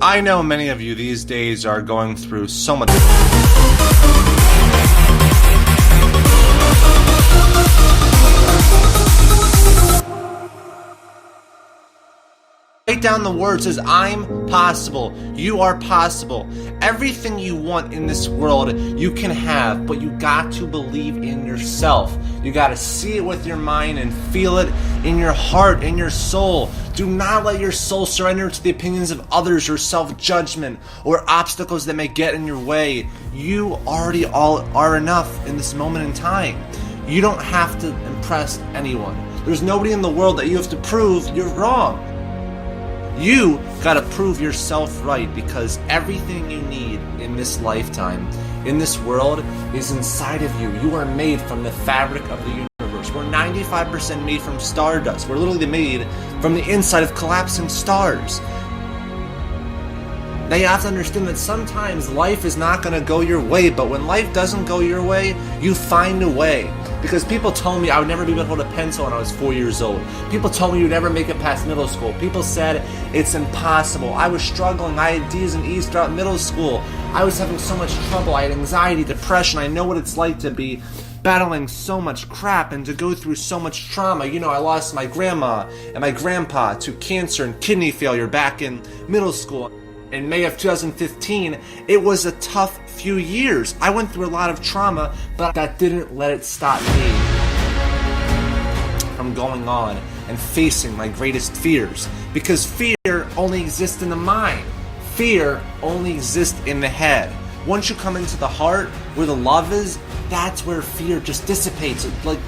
I know many of you these days are going through so much. Write down the words as I'm possible. You are possible. Everything you want in this world you can have, but you got to believe in yourself. You got to see it with your mind and feel it in your heart, in your soul. Do not let your soul surrender to the opinions of others or self-judgment or obstacles that may get in your way. You already all are enough in this moment in time. You don't have to impress anyone. There's nobody in the world that you have to prove you're wrong. You gotta prove yourself right, because everything you need in this lifetime, in this world, is inside of you. You are made from the fabric of the universe. We're 95% made from stardust. We're literally made from the inside of collapsing stars. Now you have to understand that sometimes life is not going to go your way, but when life doesn't go your way, you find a way. Because people told me I would never be able to hold a pencil when I was 4 years old. People told me you'd never make it past middle school. People said it's impossible. I was struggling. I had D's and E's throughout middle school. I was having so much trouble. I had anxiety, depression. I know what it's like to be battling so much crap and to go through so much trauma. You know, I lost my grandma and my grandpa to cancer and kidney failure back in middle school. In May of 2015, it was a tough few years. I went through a lot of trauma, but that didn't let it stop me from going on and facing my greatest fears. Because fear only exists in the mind. Fear only exists in the head. Once you come into the heart, where the love is, that's where fear just dissipates.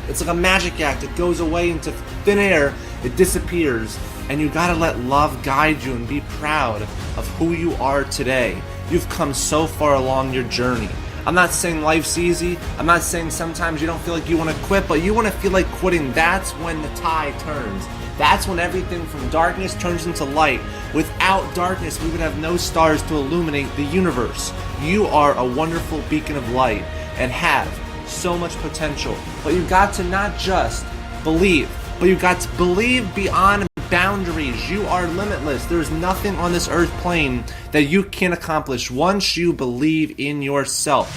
It's like a magic act. It goes away into thin air. It disappears. And you gotta let love guide you and be proud of who you are today. You've come so far along your journey. I'm not saying life's easy. I'm not saying sometimes you don't feel like you want to quit, but you want to feel like quitting. That's when the tide turns. That's when everything from darkness turns into light. Without darkness, we would have no stars to illuminate the universe. You are a wonderful beacon of light and have so much potential. But you got to not just believe, but you got to believe beyond boundaries. You are limitless. There's nothing on this earth plane that you can accomplish once you believe in yourself.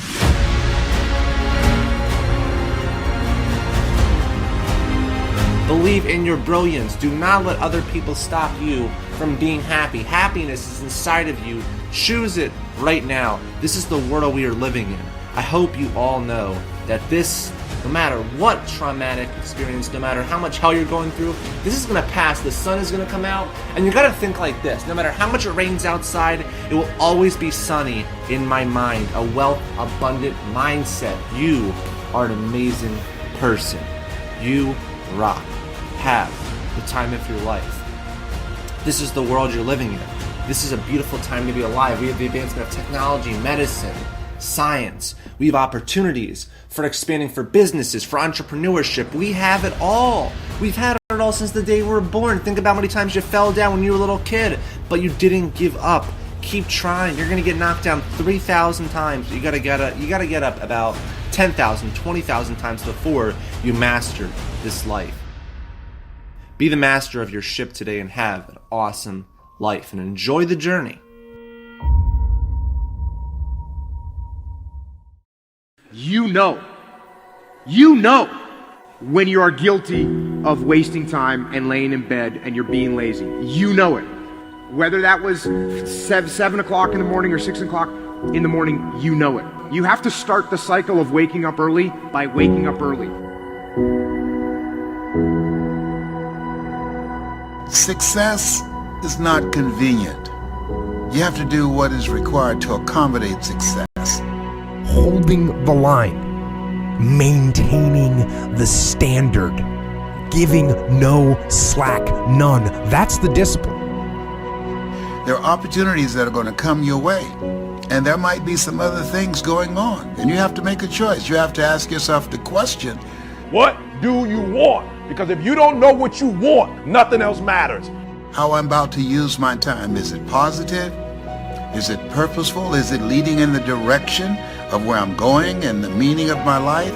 Believe in your brilliance. Do not let other people stop you from being happy. Happiness is inside of you. Choose it right now. This is the world we are living in. I hope you all know that this, no matter what traumatic experience, no matter how much hell you're going through, this is going to pass. The sun is going to come out. And you got to think like this. No matter how much it rains outside, it will always be sunny in my mind. A wealth, abundant mindset. You are an amazing person. You rock. Have the time of your life. This is the world you're living in. This is a beautiful time to be alive. We have the advancement of technology, medicine, science. We have opportunities for expanding, for businesses, for entrepreneurship. We have it all. We've had it all since the day we were born. Think about how many times you fell down when you were a little kid, but you didn't give up. Keep trying. You're going to get knocked down 3,000 times. You got to get up about 10,000, 20,000 times before you master this life. Be the master of your ship today and have an awesome life and enjoy the journey. You know when you are guilty of wasting time and laying in bed and you're being lazy. You know it. Whether that was 7 o'clock in the morning or 6 o'clock in the morning, you know it. You have to start the cycle of waking up early by waking up early. Success is not convenient. You have to do what is required to accommodate success. Holding the line, maintaining the standard, giving no slack, none. That's the discipline. There are opportunities that are going to come your way, and there might be some other things going on, and you have to make a choice. You have to ask yourself the question, what do you want? Because if you don't know what you want, nothing else matters. how I'm about to use my time. Is it positive? Is it purposeful? Is it leading in the direction of where I'm going and the meaning of my life?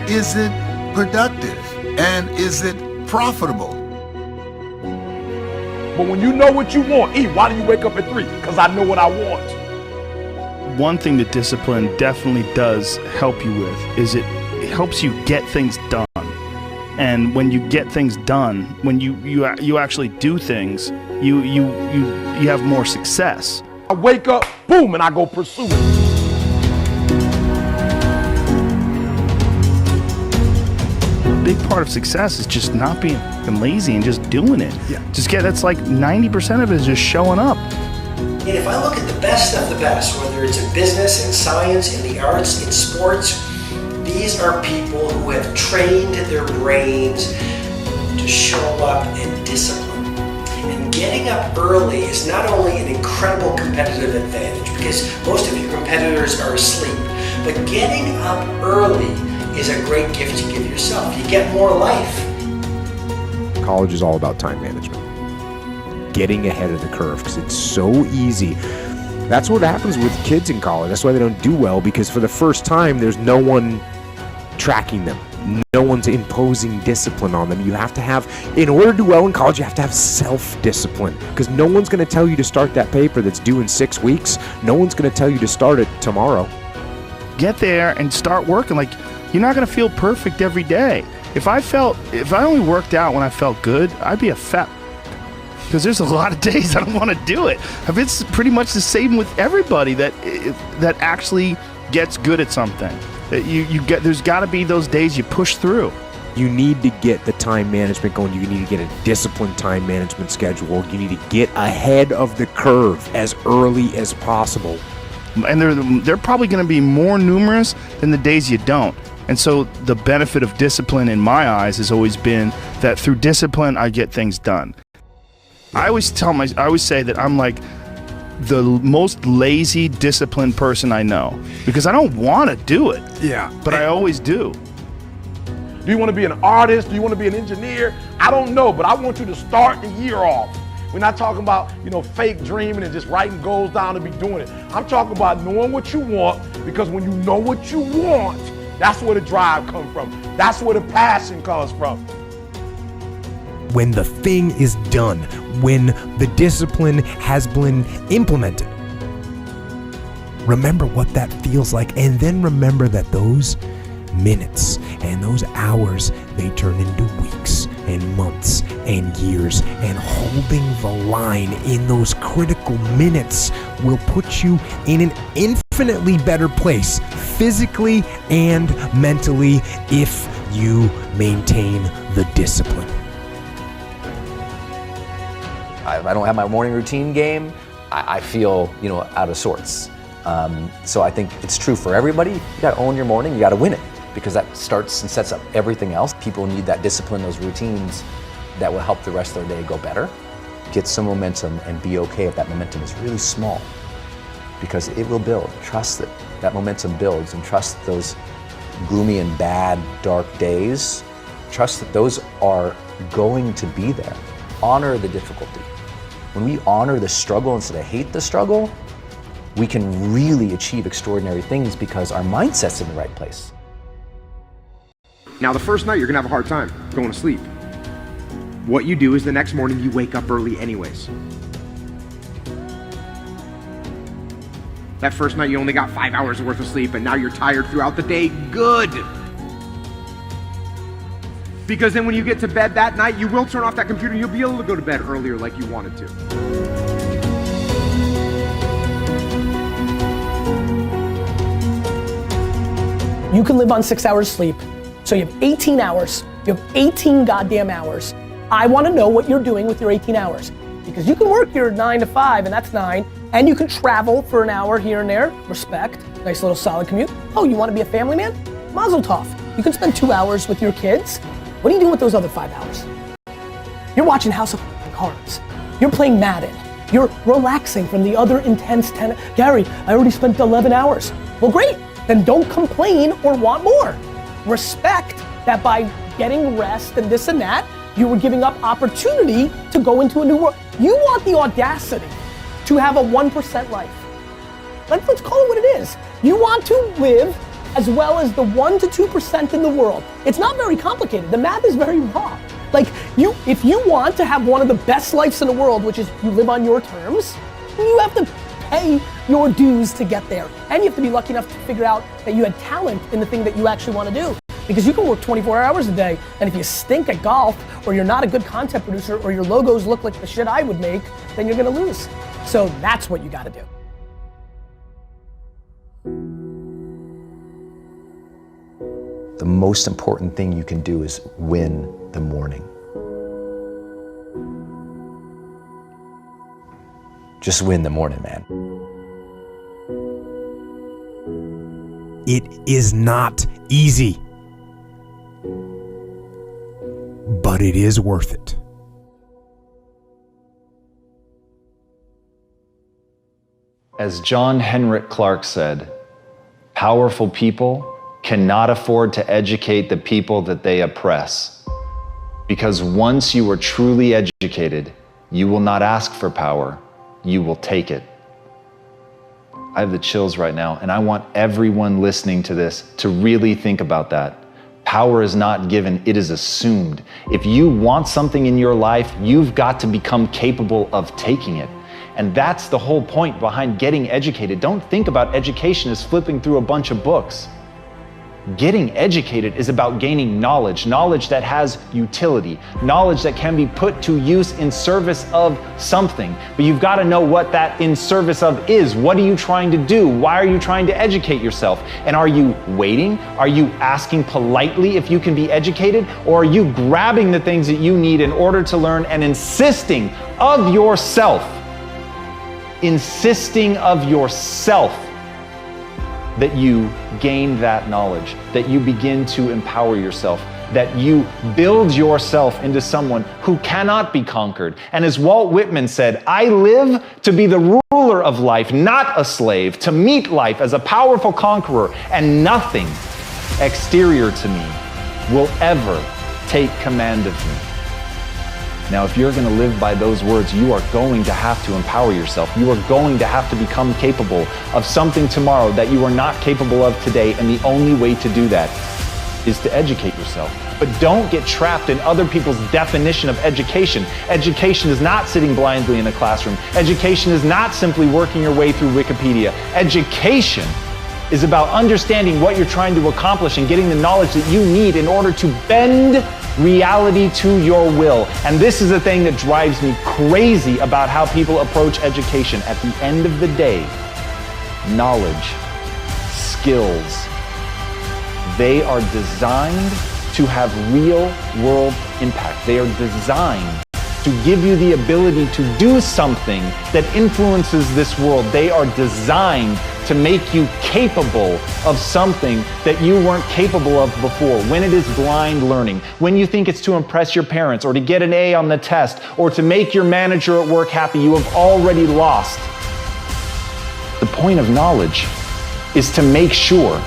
Is it productive? And is it profitable? But when you know what you want, why do you wake up at 3? Because I know what I want. One thing that discipline definitely does help you with is it helps you get things done. And when you get things done, when you actually do things, you have more success. I wake up, boom, and I go pursue it. A big part of success is just not being lazy and just doing it. Yeah. That's like 90% of it is just showing up. And if I look at the best of the best, whether it's in business, in science, in the arts, in sports, these are people who have trained their brains to show up and discipline. And getting up early is not only an incredible competitive advantage, because most of your competitors are asleep, but getting up early is a great gift you give yourself. You get more life. College is all about time management. Getting ahead of the curve, because it's so easy. That's what happens with kids in college. That's why they don't do well, because for the first time, there's no one tracking them. No one's imposing discipline on them. You have to have, in order to do well in college, you have to have self-discipline, because no one's going to tell you to start that paper that's due in 6 weeks. No one's going to tell you to start it tomorrow. Get there and start working. Like, you're not going to feel perfect every day. If I only worked out when I felt good, I'd be a fat, because there's a lot of days I don't want to do it. It's pretty much the same with everybody that actually gets good at something. There's got to be those days you push through. You need to get the time management going. You need to get a disciplined time management schedule. You need to get ahead of the curve as early as possible. And they're probably going to be more numerous than the days you don't. And so the benefit of discipline in my eyes has always been that through discipline, I get things done. I always say that I'm like the most lazy, disciplined person I know, because I don't want to do it. Yeah. But I always do. Do you want to be an artist? Do you want to be an engineer? I don't know, but I want you to start the year off. We're not talking about, fake dreaming and just writing goals down and be doing it. I'm talking about knowing what you want, because when you know what you want, that's where the drive comes from. That's where the passion comes from. When the thing is done, when the discipline has been implemented, remember what that feels like, and then remember that those minutes and those hours, they turn into weeks and months and years, and holding the line in those critical minutes will put you in an infinitely better place, physically and mentally, if you maintain the discipline. If I don't have my morning routine game, I feel, out of sorts. So I think it's true for everybody. You gotta own your morning, you gotta win it, because that starts and sets up everything else. People need that discipline, those routines that will help the rest of their day go better. Get some momentum and be okay if that momentum is really small, because it will build. Trust that that momentum builds, and trust those gloomy and bad, dark days. Trust that those are going to be there. Honor the difficulty. When we honor the struggle instead of hate the struggle, we can really achieve extraordinary things, because our mindset's in the right place. Now, the first night, you're going to have a hard time going to sleep. What you do is the next morning, you wake up early anyways. That first night, you only got 5 hours worth of sleep, and now you're tired throughout the day. Good. Because then when you get to bed that night, you will turn off that computer, and you'll be able to go to bed earlier like you wanted to. You can live on 6 hours sleep, so you have 18 hours. You have 18 goddamn hours. I want to know what you're doing with your 18 hours, because you can work your 9 to 5, and that's 9, and you can travel for an hour here and there. Respect, nice little solid commute. Oh, you want to be a family man? Mazel tov. You can spend 2 hours with your kids. What are you doing with those other 5 hours? You're watching House of Cards. You're playing Madden. You're relaxing from the other intense 10. Gary, I already spent 11 hours. Well, great. Then don't complain or want more. Respect that by getting rest and this and that, you were giving up opportunity to go into a new world. You want the audacity to have a 1% life. Let's call it what it is. You want to live as well as the 1 to 2% in the world. It's not very complicated. The math is very raw. Like, if you want to have one of the best lives in the world, which is you live on your terms, you have to pay your dues to get there. And you have to be lucky enough to figure out that you had talent in the thing that you actually want to do. Because you can work 24 hours a day, and if you stink at golf, or you're not a good content producer, or your logos look like the shit I would make, then you're gonna lose. So that's what you gotta do. The most important thing you can do is win the morning. Just win the morning, man. It is not easy, but it is worth it. As John Henrik Clarke said, powerful people cannot afford to educate the people that they oppress. Because once you are truly educated, you will not ask for power, you will take it. I have the chills right now, and I want everyone listening to this to really think about that. Power is not given, it is assumed. If you want something in your life, you've got to become capable of taking it. And that's the whole point behind getting educated. Don't think about education as flipping through a bunch of books. Getting educated is about gaining knowledge, knowledge that has utility, knowledge that can be put to use in service of something. But you've got to know what that in service of is. What are you trying to do? Why are you trying to educate yourself? And are you waiting? Are you asking politely if you can be educated? Or are you grabbing the things that you need in order to learn and insisting of yourself that you gain that knowledge, that you begin to empower yourself, that you build yourself into someone who cannot be conquered. And as Walt Whitman said, I live to be the ruler of life, not a slave, to meet life as a powerful conqueror, and nothing exterior to me will ever take command of me. Now, if you're going to live by those words, you are going to have to empower yourself. You are going to have to become capable of something tomorrow that you are not capable of today, and the only way to do that is to educate yourself. But don't get trapped in other people's definition of education. Education is not sitting blindly in a classroom. Education is not simply working your way through Wikipedia. Education is about understanding what you're trying to accomplish and getting the knowledge that you need in order to bend reality to your will. And this is the thing that drives me crazy about how people approach education. At the end of the day, knowledge, skills, they are designed to have real world impact. They are designed to give you the ability to do something that influences this world. They are designed to make you capable of something that you weren't capable of before. When it is blind learning, when you think it's to impress your parents or to get an A on the test or to make your manager at work happy, you have already lost. The point of knowledge is to make sure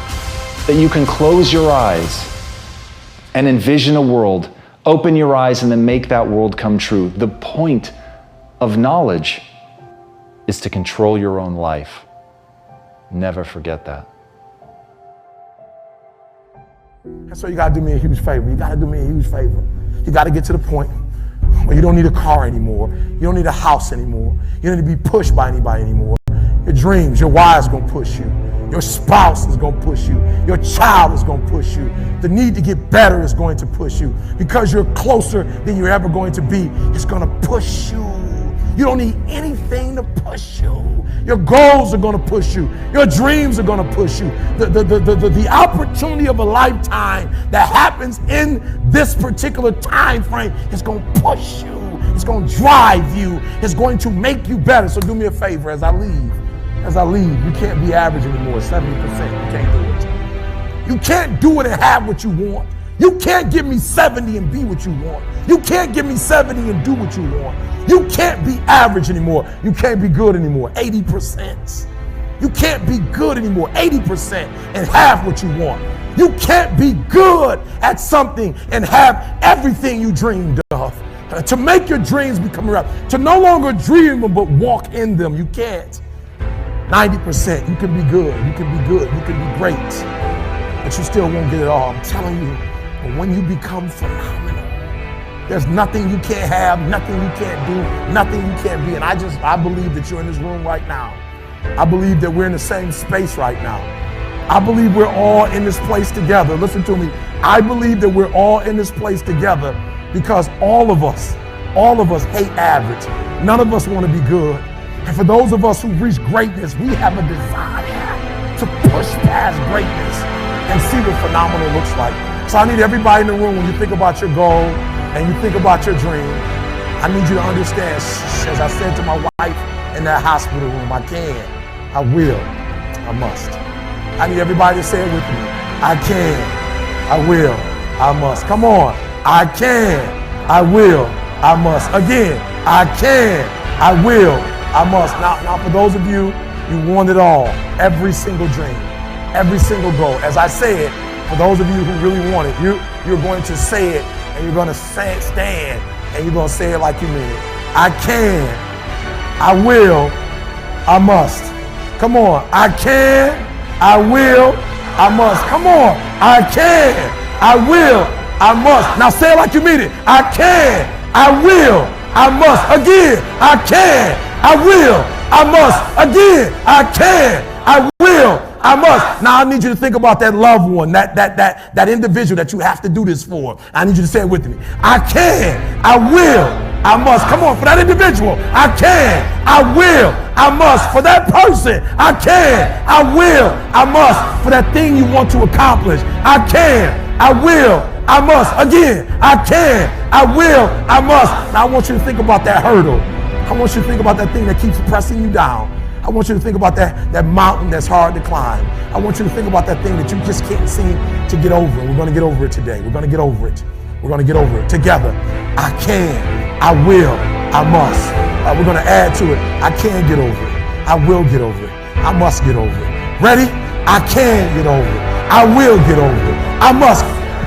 that you can close your eyes and envision a world, open your eyes, and then make that world come true. The point of knowledge is to control your own life. Never forget that. And so you gotta do me a huge favor. You gotta do me a huge favor. You gotta get to the point where you don't need a car anymore. You don't need a house anymore. You don't need to be pushed by anybody anymore. Your dreams, your why is gonna push you. Your spouse is gonna push you. Your child is gonna push you. The need to get better is going to push you. Because you're closer than you're ever going to be, it's gonna push you. You don't need anything to push you. Your goals are gonna push you. Your dreams are gonna push you. The opportunity of a lifetime that happens in this particular time frame is gonna push you. It's gonna drive you. It's going to make you better. So do me a favor as I leave. You can't be average anymore, 70%. You can't do it. You can't do it and have what you want. You can't give me 70 and be what you want. You can't give me 70 and do what you want. You can't be average anymore. You can't be good anymore, 80%. You can't be good anymore, 80%, and have what you want. You can't be good at something and have everything you dreamed of. To make your dreams become real, to no longer dream them but walk in them, you can't. 90%, you can be good, you can be good, you can be great, but you still won't get it all. I'm telling you, but when you become phenomenal, There's nothing you can't have, nothing you can't do, nothing you can't be. And I believe that you're in this room right now. I believe that we're in the same space right now. I believe we're all in this place together. Listen to me. I believe that we're all in this place together because all of us hate average. None of us want to be good. And for those of us who've reached greatness, we have a desire to push past greatness and see what phenomenal looks like. So I need everybody in the room, when you think about your goal and you think about your dream, I need you to understand, as I said to my wife in that hospital room, I can, I will, I must. I need everybody to say it with me. I can, I will, I must. Come on. I can, I will, I must. Again, I can, I will, I must. Now for those of you, you want it all. Every single dream, every single goal. As I say it, for those of you who really want it, you're going to say it and you're going to stand and you're going to say it like you mean it. I can, I will, I must. Come on. I can, I will, I must. Come on. I can, I will, I must. Now say it like you mean it. I can, I will, I must. Again, I can, I will, I must. Again, I can, I will, I must. Now I need you to think about that loved one, that individual that you have to do this for. I need you to say it with me. I can, I will, I must. Come on, for that individual. I can, I will, I must. For that person, I can, I will, I must. For that thing you want to accomplish, I can, I will, I must. Again, I can, I will, I must. Now I want you to think about that hurdle. I want you to think about that thing that keeps pressing you down. I want you to think about that mountain that's hard to climb. I want you to think about that thing that you just can't seem to get over. And we're going to get over it today. We're going to get over it. We're going to get over it together. I can, I will, I must. We're going to add to it. I can get over it. I will get over it. I must get over it. Ready? I can get over it. I will get over it. I must.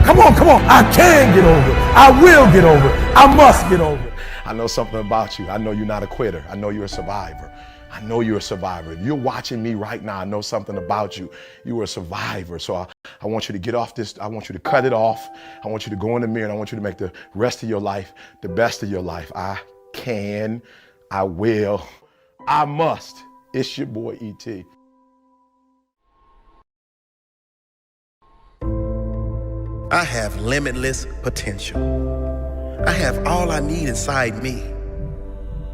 Come on, come on. I can get over it. I will get over it. I must get over it. I know something about you. I know you're not a quitter. I know you're a survivor. I know you're a survivor. If you're watching me right now, I know something about you. You are a survivor. So I want you to get off this. I want you to cut it off. I want you to go in the mirror and I want you to make the rest of your life the best of your life. I can, I will, I must. It's your boy, E.T. I have limitless potential. I have all I need inside me.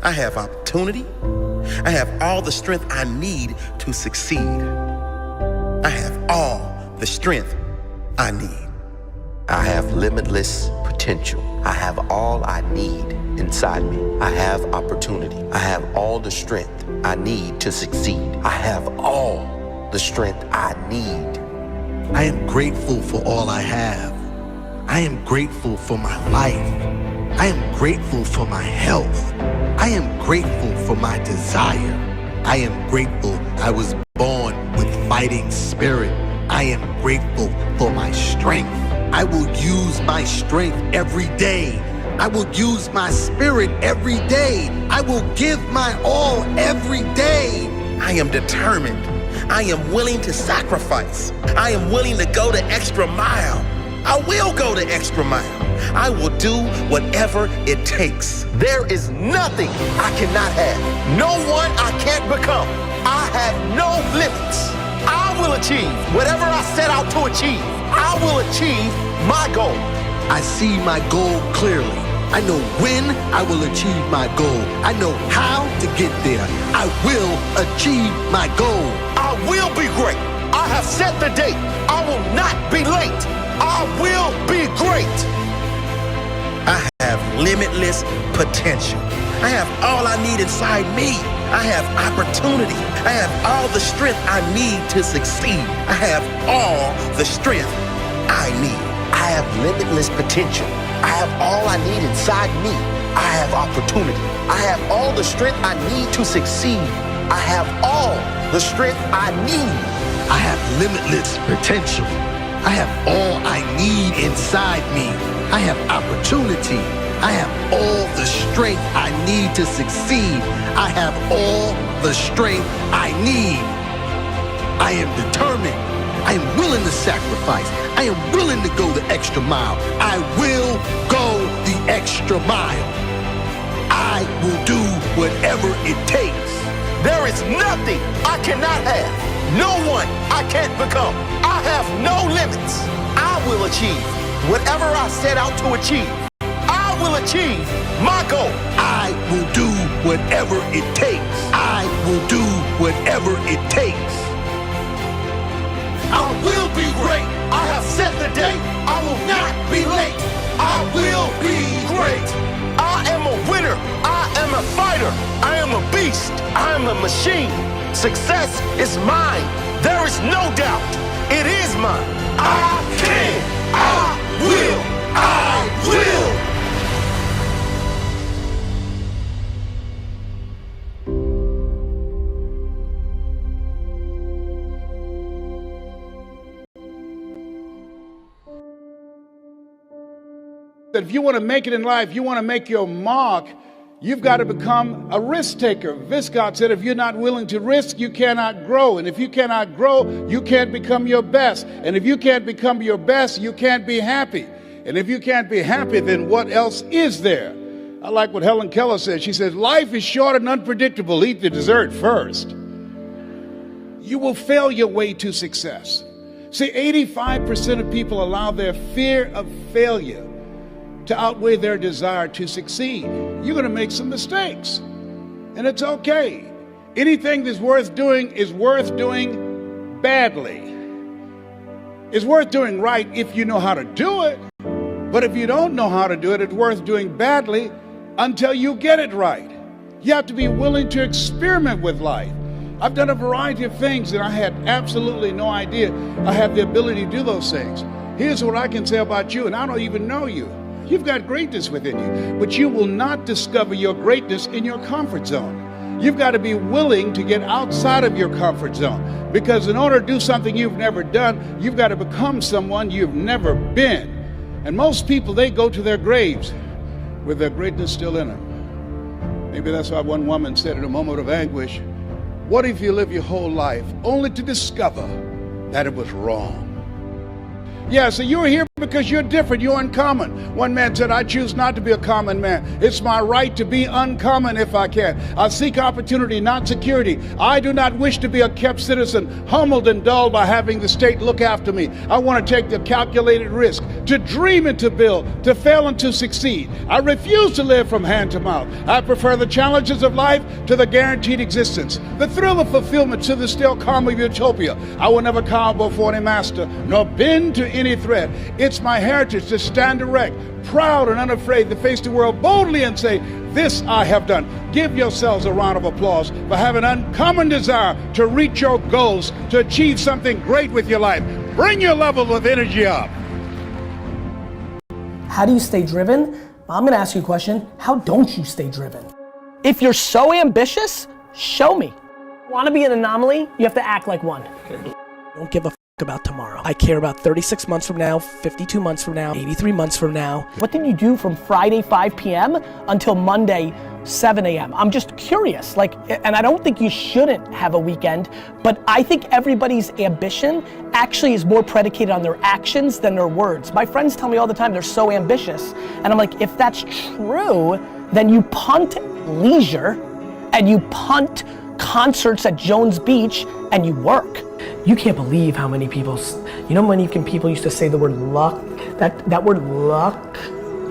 I have opportunity. I have all the strength I need to succeed. I have all the strength I need. I have limitless potential. I have all I need inside me. I have opportunity. I have all the strength I need to succeed. I have all the strength I need. I am grateful for all I have. I am grateful for my life. I am grateful for my health. I am grateful for my desire. I am grateful I was born with fighting spirit. I am grateful for my strength. I will use my strength every day. I will use my spirit every day. I will give my all every day. I am determined. I am willing to sacrifice. I am willing to go the extra mile. I will go the extra mile. I will do whatever it takes. There is nothing I cannot have. No one I can't become. I have no limits. I will achieve whatever I set out to achieve. I will achieve my goal. I see my goal clearly. I know when I will achieve my goal. I know how to get there. I will achieve my goal. I will be great. I have set the date. I will not be late. I will be great. I have limitless potential. I have all I need inside me. I have opportunity. I have all the strength I need to succeed. I have all the strength I need. I have limitless potential. I have all I need inside me. I have opportunity. I have all the strength I need to succeed. I have all the strength I need. I have limitless potential. I have all I need inside me. I have opportunity. I have all the strength I need to succeed. I have all the strength I need. I am determined. I am willing to sacrifice. I am willing to go the extra mile. I will go the extra extra mile. I will do whatever it takes. There is nothing I cannot have. No one I can't become. I have no limits. I will achieve whatever I set out to achieve. I will achieve my goal. I will do whatever it takes. I will do whatever it takes. I will be great. I have set the date. I will not be late. I will be great. I am a winner. I am a fighter. I am a beast. I am a machine. Success is mine. There is no doubt. It is mine. I can. I will. I will. That if you want to make it in life, you want to make your mark, you've got to become a risk taker. Viscott said, if you're not willing to risk, you cannot grow. And if you cannot grow, you can't become your best. And if you can't become your best, you can't be happy. And if you can't be happy, then what else is there? I like what Helen Keller said. She says, life is short and unpredictable. Eat the dessert first. You will fail your way to success. See, 85% of people allow their fear of failure to outweigh their desire to succeed. You're going to make some mistakes, and it's okay. Anything that's worth doing is worth doing badly. It's worth doing right if you know how to do it, but if you don't know how to do it, it's worth doing badly until you get it right. You have to be willing to experiment with life. I've done a variety of things and I had absolutely no idea I had the ability to do those things. Here's what I can say about you, and I don't even know you. You've got greatness within you, but you will not discover your greatness in your comfort zone. You've got to be willing to get outside of your comfort zone, because in order to do something you've never done, you've got to become someone you've never been. And most people, they go to their graves with their greatness still in them. Maybe that's why one woman said in a moment of anguish, what if you live your whole life only to discover that it was wrong? Yeah, so you're here because you're different, you're uncommon. One man said, I choose not to be a common man. It's my right to be uncommon if I can. I seek opportunity, not security. I do not wish to be a kept citizen, humbled and dulled by having the state look after me. I want to take the calculated risk, to dream and to build, to fail and to succeed. I refuse to live from hand to mouth. I prefer the challenges of life to the guaranteed existence, the thrill of fulfillment to the still calm of utopia. I will never cower before any master, nor bend to any threat. It's my heritage to stand erect, proud and unafraid to face the world boldly and say, this I have done. Give yourselves a round of applause for having an uncommon desire to reach your goals, to achieve something great with your life. Bring your level of energy up. How do you stay driven? I'm going to ask you a question. How don't you stay driven? If you're so ambitious, show me. Want to be an anomaly? You have to act like one. Don't give a about tomorrow. I care about 36 months from now, 52 months from now, 83 months from now. What did you do from Friday 5 p.m. until Monday 7 a.m.? I'm just curious, and I don't think you shouldn't have a weekend, but I think everybody's ambition actually is more predicated on their actions than their words. My friends tell me all the time they're so ambitious, and I'm like, if that's true, then you punt leisure and you punt concerts at Jones Beach and you work. You can't believe how many people, you know how many people used to say the word luck? That word luck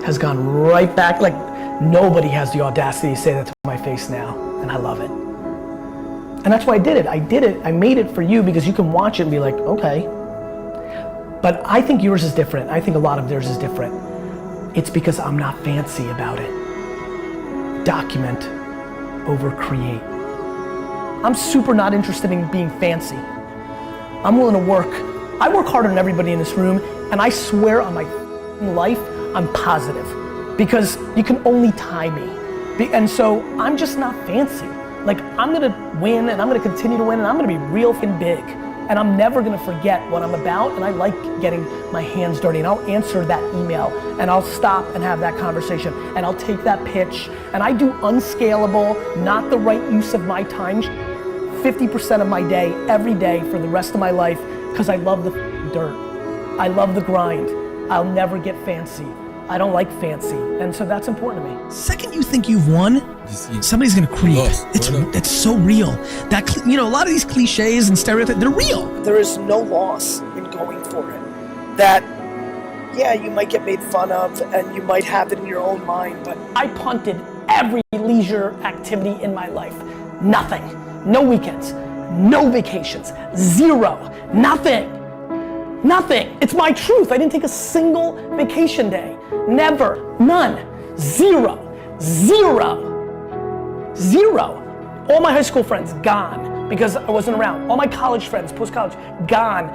has gone right back. Like, nobody has the audacity to say that to my face now, and I love it. And that's why I did it. I made it for you because you can watch it and be like, okay. But I think yours is different. I think a lot of theirs is different. It's because I'm not fancy about it. Document over create. I'm super not interested in being fancy. I'm willing to work. I work harder than everybody in this room, and I swear on my life, I'm positive. Because you can only tie me. And so I'm just not fancy. Like, I'm gonna win, and I'm gonna continue to win, and I'm gonna be real fucking big. And I'm never gonna forget what I'm about, and I like getting my hands dirty, and I'll answer that email, and I'll stop and have that conversation, and I'll take that pitch, and I do unscalable, not the right use of my time, 50% of my day, every day for the rest of my life, because I love the dirt. I love the grind. I'll never get fancy. I don't like fancy, and so that's important to me. Second you think you've won, somebody's gonna creep. It's so real. That a lot of these cliches and stereotypes, they're real. There is no loss in going for it. That, yeah, you might get made fun of and you might have it in your own mind, but I punted every leisure activity in my life. Nothing. No weekends. No vacations. Zero. Nothing. Nothing. It's my truth. I didn't take a single vacation day. Never. None. Zero. Zero. Zero. All my high school friends, gone because I wasn't around. All my college friends, post-college, gone.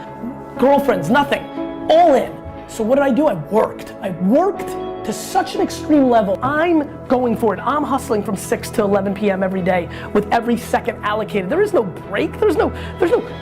Girlfriends, nothing. All in. So what did I do? I worked. I worked to such an extreme level. I'm going for it. I'm hustling from 6 to 11 p.m. every day with every second allocated. There is no break. There's no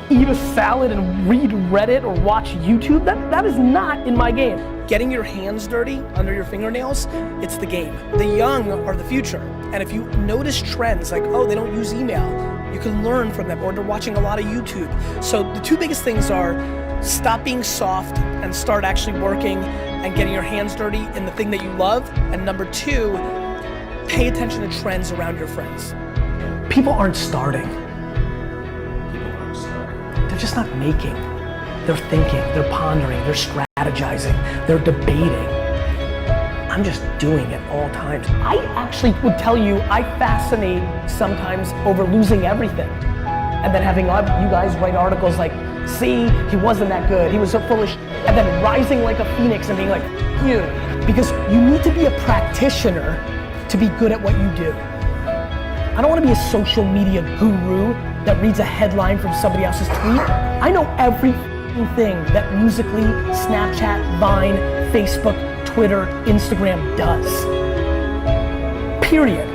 eat a salad and read Reddit or watch YouTube. That is not in my game. Getting your hands dirty under your fingernails, it's the game. The young are the future. And if you notice trends like, oh, they don't use email, you can learn from them, or they're watching a lot of YouTube. So the two biggest things are stop being soft and start actually working and getting your hands dirty in the thing that you love. And number two, pay attention to trends around your friends. People aren't starting. They're just not making. They're thinking, they're pondering, they're strategizing, they're debating. I'm just doing it all times. I actually would tell you, I fascinate sometimes over losing everything. And then having you guys write articles like, see, he wasn't that good, he was so foolish, and then rising like a phoenix and being like, you. Because you need to be a practitioner to be good at what you do. I don't want to be a social media guru that reads a headline from somebody else's tweet. I know everything that Musically, Snapchat, Vine, Facebook, Twitter, Instagram does. Period.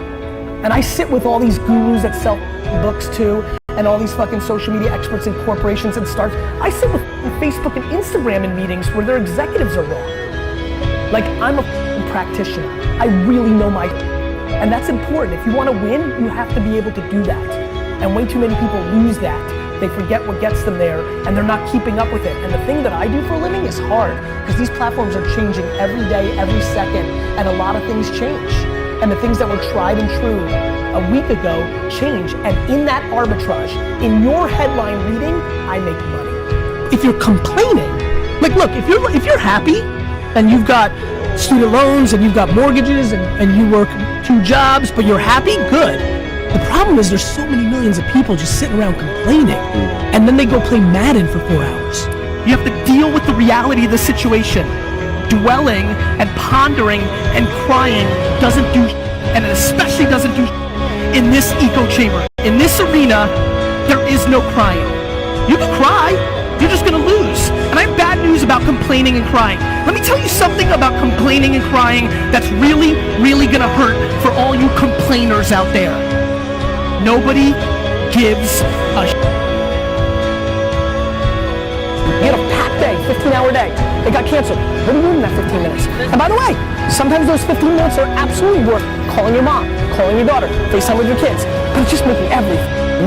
And I sit with all these gurus that sell books too, and all these fucking social media experts and corporations and startups. I sit with Facebook and Instagram in meetings where their executives are wrong. Like, I'm a practitioner. I really know my, and that's important. If you want to win, you have to be able to do that. And way too many people lose that. They forget what gets them there, and they're not keeping up with it. And the thing that I do for a living is hard, because these platforms are changing every day, every second, and a lot of things change. And the things that were tried and true a week ago change. And in that arbitrage, in your headline reading, I make money. If you're complaining, like, look, if you're happy and you've got student loans and you've got mortgages and you work 2 jobs, but you're happy, good. The problem is there's so many millions of people just sitting around complaining, and then they go play Madden for 4 hours. You have to deal with the reality of the situation. Dwelling and pondering and crying doesn't do, and it especially doesn't do in this echo chamber. In this arena, there is no crying. You can cry, you're just gonna lose. And I have bad news about complaining and crying. Let me tell you something about complaining and crying that's really, really gonna hurt for all you complainers out there. Nobody gives a You had a packed day, 15-hour day. It got canceled. What are you doing in that 15 minutes? And by the way, sometimes those 15 minutes are absolutely worth calling your mom, calling your daughter, FaceTime with your kids. But it's just making every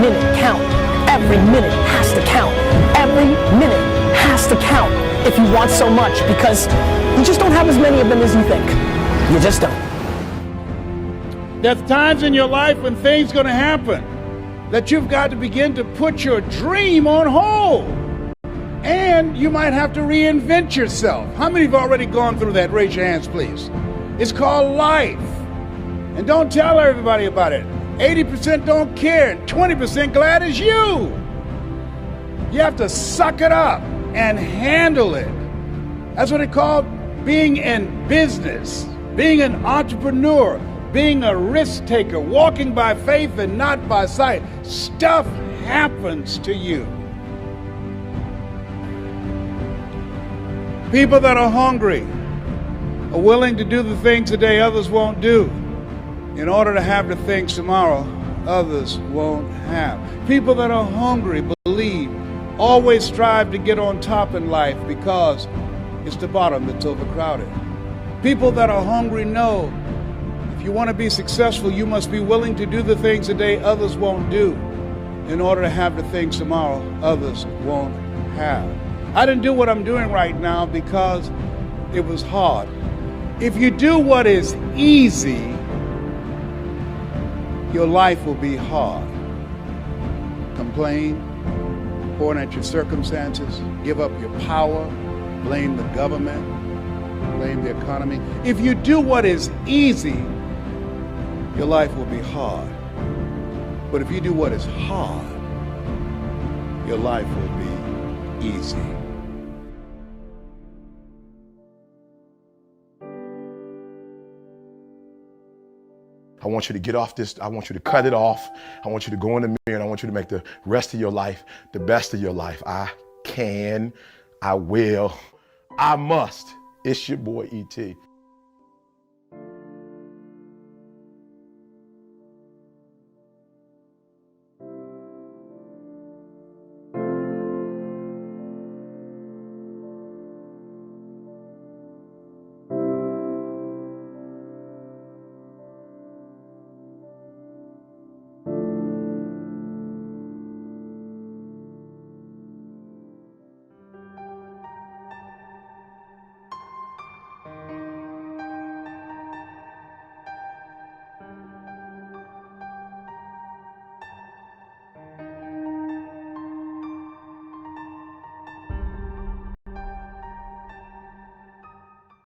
minute count. Every minute has to count. Every minute has to count if you want so much, because you just don't have as many of them as you think. You just don't. There's times in your life when things going to happen that you've got to begin to put your dream on hold. And you might have to reinvent yourself. How many have already gone through that? Raise your hands, please. It's called life. And don't tell everybody about it. 80% don't care, and 20% glad it's you. You have to suck it up and handle it. That's what it's called being in business, being an entrepreneur, being a risk taker, walking by faith and not by sight. Stuff happens to you. People that are hungry are willing to do the things today others won't do in order to have the things tomorrow others won't have. People that are hungry believe, always strive to get on top in life because it's the bottom that's overcrowded. People that are hungry know if you want to be successful, you must be willing to do the things today others won't do in order to have the things tomorrow others won't have. I didn't do what I'm doing right now because it was hard. If you do what is easy, your life will be hard. Complain, point at your circumstances, give up your power, blame the government, blame the economy. If you do what is easy, your life will be hard. But if you do what is hard, your life will be easy. I want you to get off this. I want you to cut it off. I want you to go in the mirror and I want you to make the rest of your life the best of your life. I can, I will, I must. It's your boy E.T.